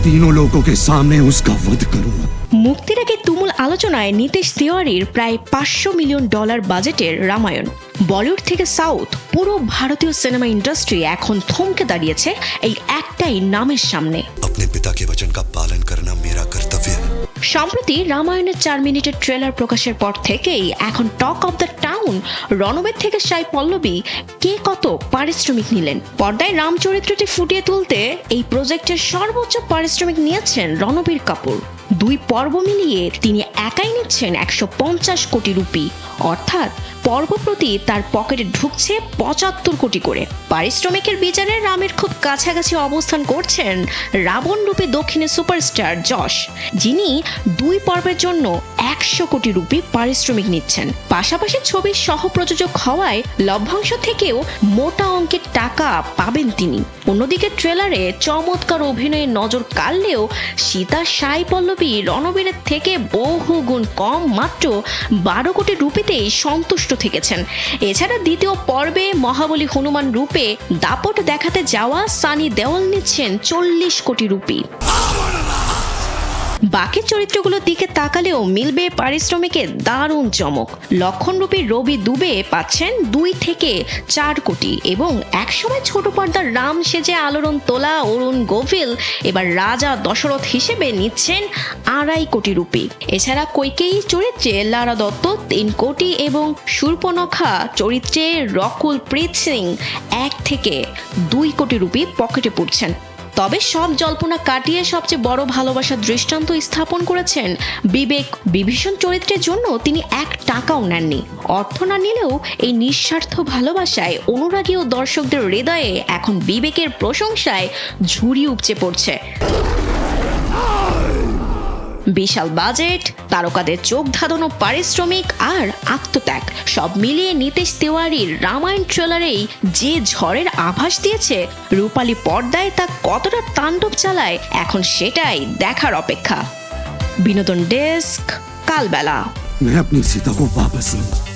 तीनों लोगों के सामने उसका वध करूंगा। মুক্তির আগে তুমুল আলোচনায় নীতিশ তিওয়ারির প্রায় $500 মিলিয়ন বাজেটের রামায়ণ। বলিউড থেকে সাউথ পুরো ভারতীয় সিনেমা ইন্ডাস্ট্রি এখন থমকে দাঁড়িয়েছে এই একটাই নামের সামনে। अपने पिता के वचन का पालन करना मेरा कर्तव्य है। সম্প্রতি রামায়ণের 4 মিনিটের ট্রেলার প্রকাশের পর থেকেই এখন talk of the town Ranbir থেকে সাই পল্লবী কে কত পারিশ্রমিক নিলেন। পর্দায় রাম চরিত্রটি ফুটিয়ে তুলতে এই প্রজেক্টের সর্বোচ্চ পারিশ্রমিক নিয়েছেন রণবীর কাপুর। 2 পর্ব মিলিয়ে তিনি একাই নিচ্ছেন 150 কোটি রুপি, অর্থাৎ পর্ব প্রতি তার পকেটে ঢুকছে 75 কোটি করে। পারিশ্রমিকের বিচারে রামের খুব কাছাকাছি অবস্থান করছেন রাবণ রূপে দক্ষিণের সুপারস্টার যশ, যিনি 2 পর্বের জন্য 100 কোটি রুপি পারিশ্রমিক নিচ্ছেন। পাশাপাশি ছবির সহ প্রযোজক হওয়ায় লভ্যাংশ থেকেও মোটা অঙ্কের টাকা পাবেন তিনি। অন্যদিকে ট্রেলারে চমৎকার অভিনয়ে নজর কাড়লেও সীতা সাই পল্লবী রণবীরের থেকে বহুগুণ কম মাত্র 12 কোটি রুপিতেই সন্তুষ্ট থেকেছেন। এছাড়া দ্বিতীয় পর্বে মহাবলী হনুমান রূপে দাপট দেখাতে যাওয়া সানি দেওল নিচ্ছেন 40 কোটি রুপি। বাকি চরিত্রগুলোর দিকে তাকালেও মিলবে পারিশ্রমিকের দারুণ চমক। লক্ষণরূপী রবি দুবে পাচ্ছেন 2 থেকে 4 কোটি এবং একসময় ছোট পর্দার রাম সেজে আলোড়ন তোলা অরুণ গোভিল এবার রাজা দশরথ হিসেবে নিচ্ছেন 2.5 কোটি রুপি। এছাড়া কৈকেয়ী চরিত্রে লারা দত্ত 3 কোটি এবং শূর্পণখা চরিত্রে রকুল প্রীত সিং 1 থেকে 2 কোটি রুপি পকেটে পুড়ছেন। তবে সব জল্পনা কাটিয়ে সবচেয়ে বড় ভালোবাসার দৃষ্টান্ত স্থাপন করেছেন বিবেক বিভীষণ চরিত্রের জন্য তিনি 1 টাকাও নেননি। অর্থ না নিলেও এই নিঃস্বার্থ ভালোবাসায় অনুরাগী ও দর্শকদের হৃদয়ে এখন বিবেকের প্রশংসায় ঝুড়ি উপচে পড়ছে। বিশাল বাজেট, তারকাদের চোখ ধাঁধানো পারিশ্রমিক আর আত্মত্যাগ সব মিলিয়ে নীতিশ তিওয়ারির রামায়ণ ট্রেলারেই যে ঝড়ের আভাস দিয়েছে, রূপালী পর্দায় তা কতটা তাণ্ডব চালায় এখন সেটাই দেখার অপেক্ষা। বিনোদন ডেস্ক, কালবেলা। मैं अपनी सीता को वापस लूंगा।